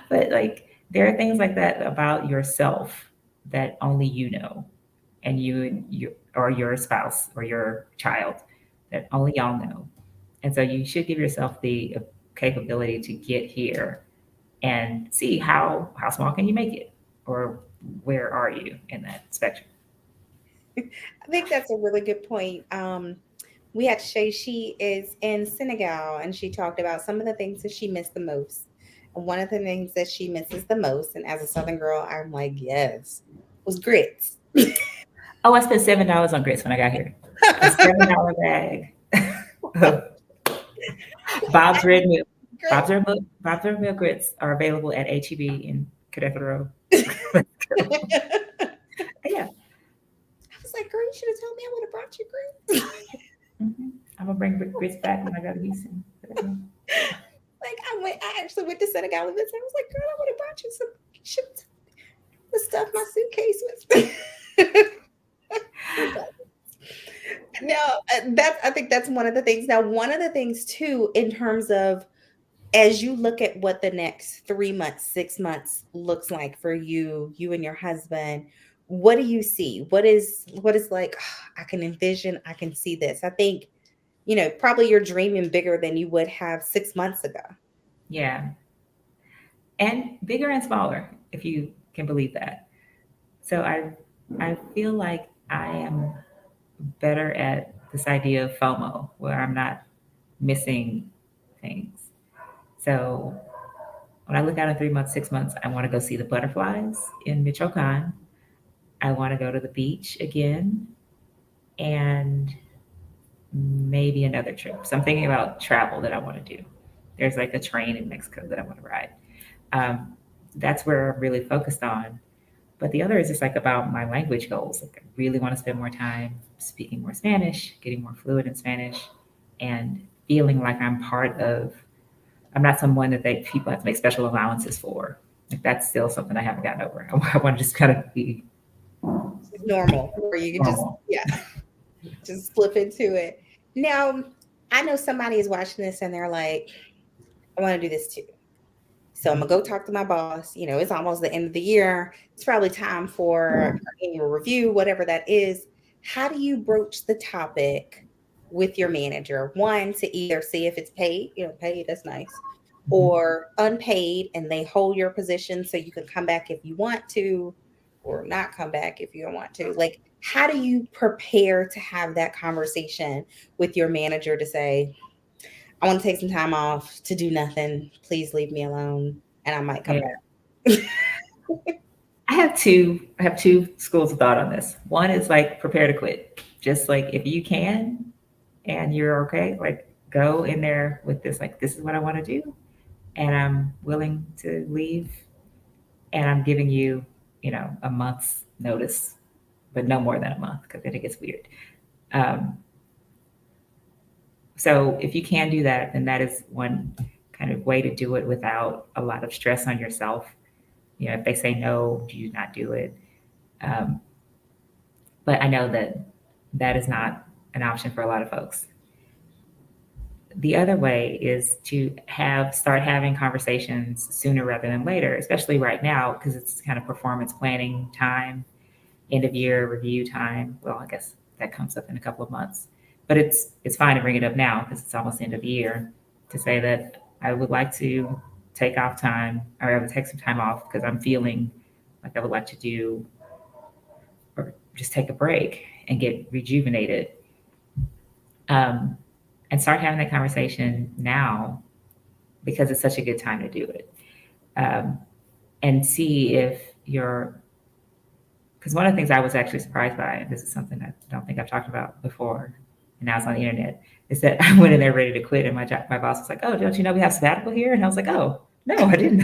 But like there are things like that about yourself that only you know, and you or your spouse or your child, that only y'all know. And so you should give yourself the capability to get here and see how small can you make it, or where are you in that spectrum. I think that's a really good point. We had Shay, she is in Senegal, and she talked about some of the things that she missed the most. And one of the things that she misses the most, and as a Southern girl, I'm like, yes, was grits. Oh, I spent $7 on grits when I got here. A $7 bag of Bob's Red Mill. Bob's Red Mill grits are available at HEB in Querétaro. Yeah. I was like, girl, you should have told me I would have brought you grits. I'm gonna bring grits back when I go to Houston. Like I actually went to Senegal and I was like, girl, I would have brought you some. You should have stuffed my suitcase with. No, I think that's one of the things. Now, one of the things too, in terms of as you look at what the next 3 months, 6 months looks like for you and your husband, what do you see? What is like, I can envision, I can see this. I think, probably you're dreaming bigger than you would have 6 months ago. Yeah, and bigger and smaller, if you can believe that. So I feel like I am better at this idea of FOMO, where I'm not missing things. So when I look out in 3 months, 6 months, I want to go see the butterflies in Michoacan. I want to go to the beach again, and maybe another trip. So I'm thinking about travel that I want to do. There's like a train in Mexico that I want to ride. Um, that's where I'm really focused on. But the other is just like about my language goals. Like I really want to spend more time speaking more Spanish, getting more fluent in Spanish, and feeling like I'm not someone that people have to make special allowances for. Like that's still something I haven't gotten over. I want to just kind of be Normal, where you can just, normal. yeah, just slip into it. Now, I know somebody is watching this and they're like, I want to do this too. So I'm gonna go talk to my boss. You know, it's almost the end of the year. It's probably time for our annual review, whatever that is. How do you broach the topic with your manager? One, to either see if it's paid, paid, that's nice, Mhm. or unpaid, and they hold your position so you can come back if you want to, or not come back if you don't want to. Like, how do you prepare to have that conversation with your manager to say, I want to take some time off to do nothing. Please leave me alone, and I might come Yeah. back. I have two schools of thought on this. One is like prepare to quit. Just like if you can and you're okay, like go in there with this, like this is what I want to do and I'm willing to leave and I'm giving you, a month's notice, but no more than a month because then it gets weird. Um, so if you can do that, then that is one kind of way to do it without a lot of stress on yourself. If they say no, do you not do it? Um, but I know that that is not an option for a lot of folks. The other way is to start having conversations sooner rather than later, especially right now because it's kind of performance planning time, end of year review time. Well, I guess that comes up in a couple of months, but it's fine to bring it up now because it's almost the end of the year to say that I would like to take off time or I would take some time off because I'm feeling like I would like to do or just take a break and get rejuvenated. Um, and start having that conversation now because it's such a good time to do it. Um, and see if you're, because one of the things I was actually surprised by, and this is something I don't think I've talked about before, and now it's on the internet, is that I went in there ready to quit, and my boss was like, "Oh, don't you know we have sabbatical here?" And I was like, "Oh, no, I didn't."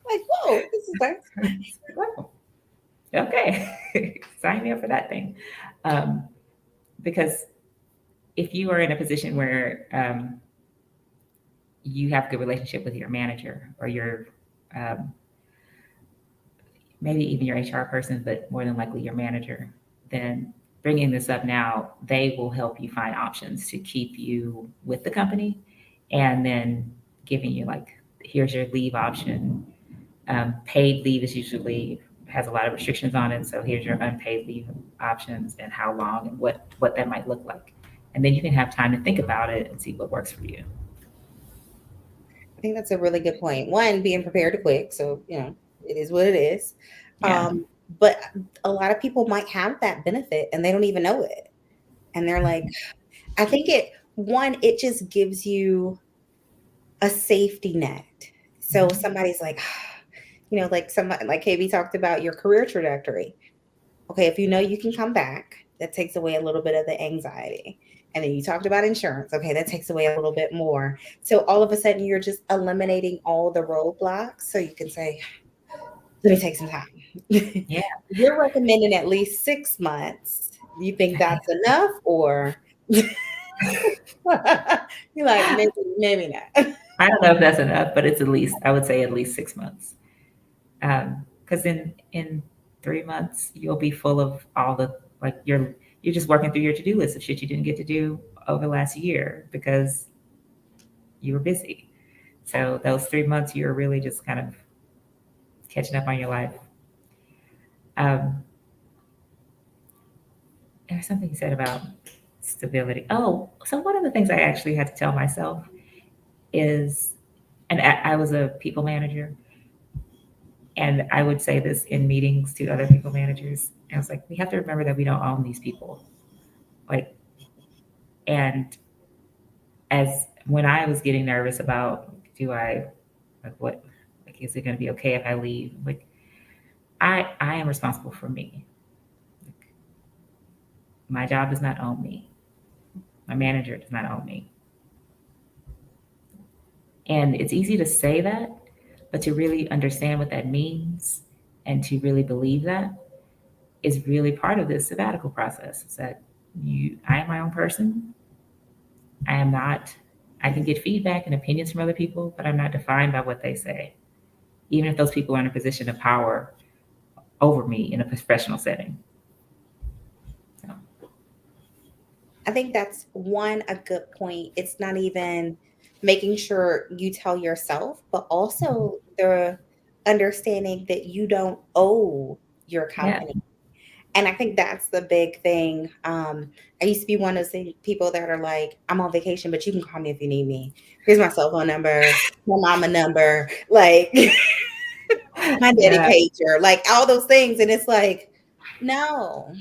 Like, whoa, this is nice. Wow, okay, sign me up for that thing, um, because if you are in a position where you have a good relationship with your manager or your um, maybe even your HR person, but more than likely your manager, then bringing this up now, they will help you find options to keep you with the company and then giving you like, here's your leave option. Paid leave is usually has a lot of restrictions on it. So here's your unpaid leave options and how long and what that might look like. And then you can have time to think about it and see what works for you. I think that's a really good point. One, being prepared to quit. So, it is what it is. Yeah. But a lot of people might have that benefit and they don't even know it. And they're like, I think it just gives you a safety net. So Mhm. somebody's like, like somebody like KB talked about your career trajectory. Okay, if you know you can come back, that takes away a little bit of the anxiety. And then you talked about insurance. Okay, that takes away a little bit more. So all of a sudden, you're just eliminating all the roadblocks. So you can say, let me take some time. Yeah. You're recommending at least 6 months. You think that's enough? Or you're like, maybe not. I don't know if that's enough, but it's I would say at least 6 months. Because in 3 months you'll be full of all the like you're just working through your to do list of shit you didn't get to do over the last year because you were busy. So those 3 months you're really just kind of catching up on your life. Um, there's something you said about stability. Oh, so one of the things I actually had to tell myself is, and I was a people manager, and I would say this in meetings to other people managers. I was like, we have to remember that we don't own these people. Like, and as when I was getting nervous about, do I, like, what, like, is it going to be okay if I leave? Like, I am responsible for me. Like, my job does not own me. My manager does not own me. And it's easy to say that, but to really understand what that means and to really believe that is really part of this sabbatical process. Is that I am my own person. I am not, I can get feedback and opinions from other people, but I'm not defined by what they say, even if those people are in a position of power over me in a professional setting. So, I think that's a good point. It's not even making sure you tell yourself, but also the understanding that you don't owe your yeah. company. And I think that's the big thing. I used to be one of those people that are like, I'm on vacation, but you can call me if you need me. Here's my cell phone number, my mama number, like my daddy Yeah. pager, like all those things. And it's like, no,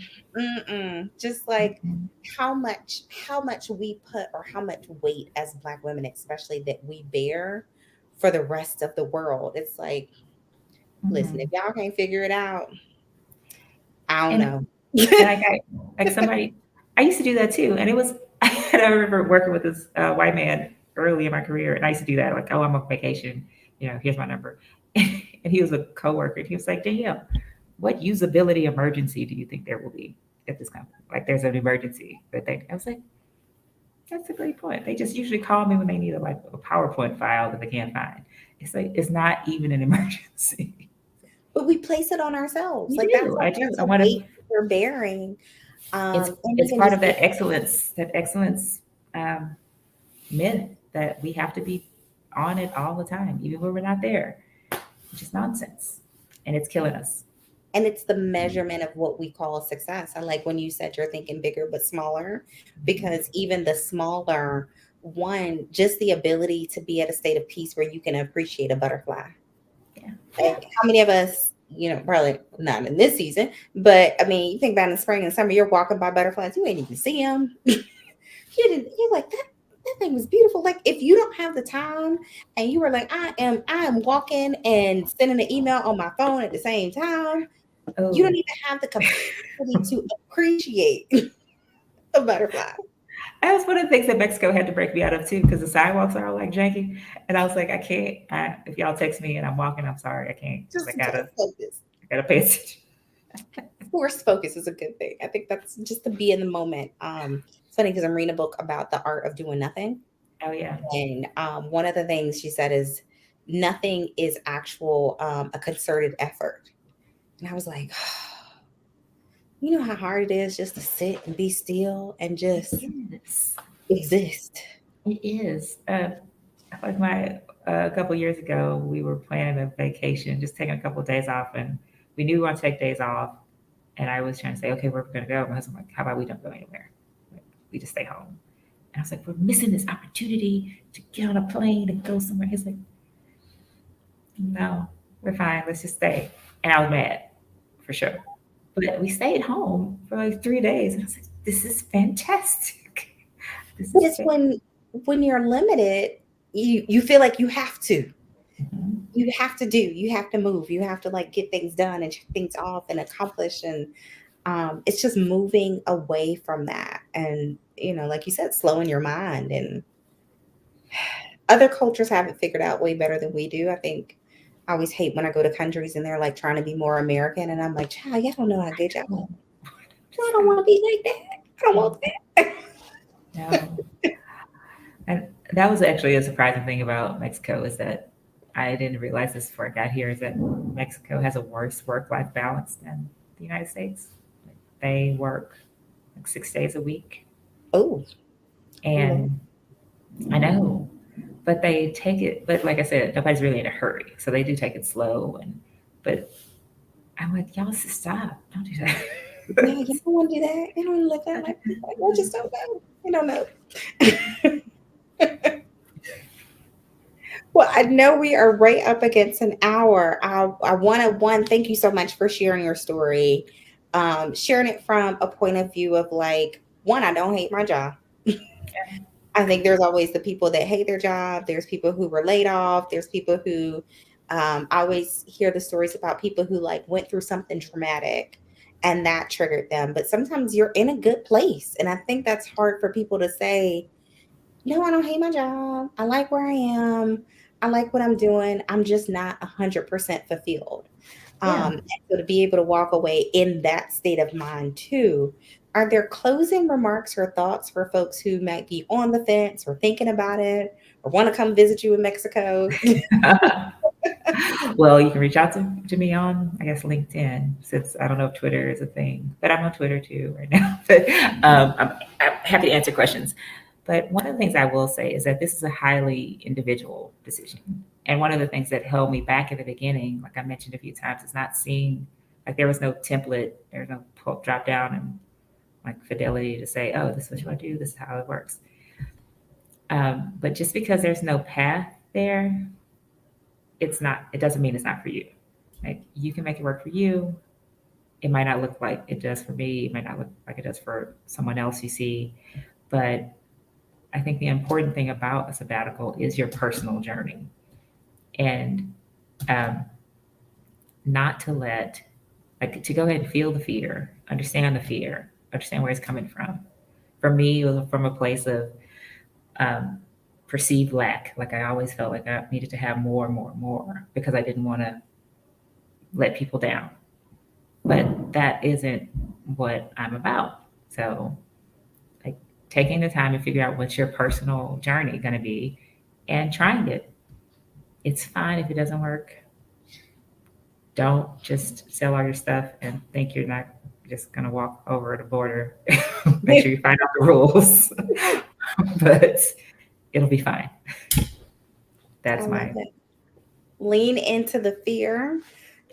just like Mhm. how much we put or how much weight as Black women, especially that we bear for the rest of the world. It's like, listen, if Mhm. y'all can't figure it out, I don't And know. and like somebody, I used to do that too, and it was. I remember working with this white man early in my career, and I used to do that. Like, oh, I'm on vacation. Here's my number. And he was a coworker, and he was like, Danielle, what usability emergency do you think there will be at this company? Like, there's an emergency that they. I was like, that's a great point. They just usually call me when they need a PowerPoint file that they can't find. It's like it's not even an emergency. But we place it on ourselves. We Like do. I do. that's I a want to. weight we're bearing. And It's even part just of that excellence um, myth that we have to be on it all the time, even when we're not there, which is nonsense, and it's killing us. and it's the measurement of what we call success. I like when you said you're thinking bigger but smaller, because even the smaller one, just the ability to be at a state of peace where you can appreciate a butterfly. Yeah, yeah. Like how many of us, probably not in this season, but I mean, you think about in the spring and summer, you're walking by butterflies, you ain't even see them. You're like that thing was beautiful. Like if you don't have the time and you were like, I am walking and sending an email on my phone at the same time, you don't Oh, even have the capacity to appreciate a butterfly. that was one of the things that Mexico had to break me out of too, because the sidewalks are all like janky, and I was like, I can't. If y'all text me and I'm walking, I'm sorry, I can't because Just to focus. I gotta pay attention. Forced focus is a good thing. I think that's just to be in the moment. It's funny because I'm reading a book about the art of doing nothing. Oh yeah. And one of the things she said is nothing is actual a concerted effort. And I was like, you know how hard it is just to sit and be still and It just is. exist. It is. Like a couple years ago, we were planning a vacation, just taking a couple of days off, and we knew we wanted to take days off. And I was trying to say, okay, where we're going to go. My husband was like, how about we don't go anywhere? Like, we just stay home. And I was like, we're missing this opportunity to get on a plane and go somewhere. He's like, no, we're fine. Let's just stay. And I was mad for sure. But we stayed home for like 3 days. And I was like, this is fantastic. This But is it's when you're limited, you feel like Mhm. you have to move, you have to like get things done and check things off and accomplish. And it's just moving away from that. And like you said, slowing your mind. And other cultures have it figured out way better than we do. I think I always hate when I go to countries and they're like trying to be more American, and I'm like, child, y'all don't know how good y'all are. Oh, I don't want to be like that. I don't want that. no. And that was actually a surprising thing about Mexico is that I didn't realize this before I got here is that Mexico has a worse work-life balance than the United States. They work like 6 days a week, Oh, Lord. and I know, but they take it. But like I said, nobody's really in a hurry, so they do take it slow. But I'm like, y'all stop! Don't do Yeah, that. you don't want to do that. You don't live that life. We just don't know. You don't know. Well, I know we are right up against an hour. I want to thank you so much for sharing your story, sharing it from a point of view of like one, I don't hate my job. I think there's always the people that hate their job. There's people who were laid off. There's people who I always hear the stories about people who like went through something traumatic and that triggered them. But sometimes you're in a good place, and I think that's hard for people to say, no, I don't hate my job. I like where I am. I like what I'm doing. I'm just not 100% fulfilled. Yeah, And so to be able to walk away in that state of mind too, Are there closing remarks or thoughts for folks who might be on the fence or thinking about it or want to come visit you in Mexico? Well, you can reach out to me on, I guess, LinkedIn, since I don't know if Twitter is a thing, but I'm on Twitter too right now. But I'm happy to answer questions. But one of the things I will say is that this is a highly individual decision. And one of the things that held me back at the beginning, like I mentioned a few times, is not seeing, like, there was no template, there's no drop down and like fidelity to say, oh, this is what you want to do, this is how it works. But just because there's no path there, it doesn't mean it's not for you. Like, you can make it work for you. It might not look like it does for me. It might not look like it does for someone else you see. But I think the important thing about a sabbatical is your personal journey, and um, not to let, like, to go ahead and feel the fear, understand where it's coming from. For me, it was from a place of um, perceived lack. Like, I always felt like I needed to have more and more and more because I didn't want to let people down. But that isn't what I'm about. So, like, taking the time to figure out what's your personal journey going to be and trying it. It's fine if it doesn't work. Don't just sell all your stuff and think you're not just going to walk over the border. Make sure you find out the rules, but it'll be fine. I That's love my, it. Lean into the fear,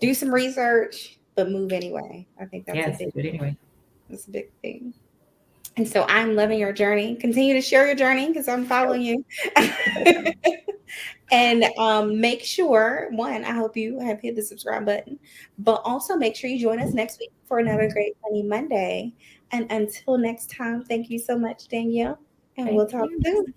do some research, but move anyway. I think yes, do it anyway. that's a big thing. And so I'm loving your journey. Continue to share your journey because I'm following you. And make sure, one, I hope you have hit the subscribe button, but also make sure you join us next week for another Great Funny Monday. And until next time, thank you so much, Danielle, and we'll Thank talk you. soon.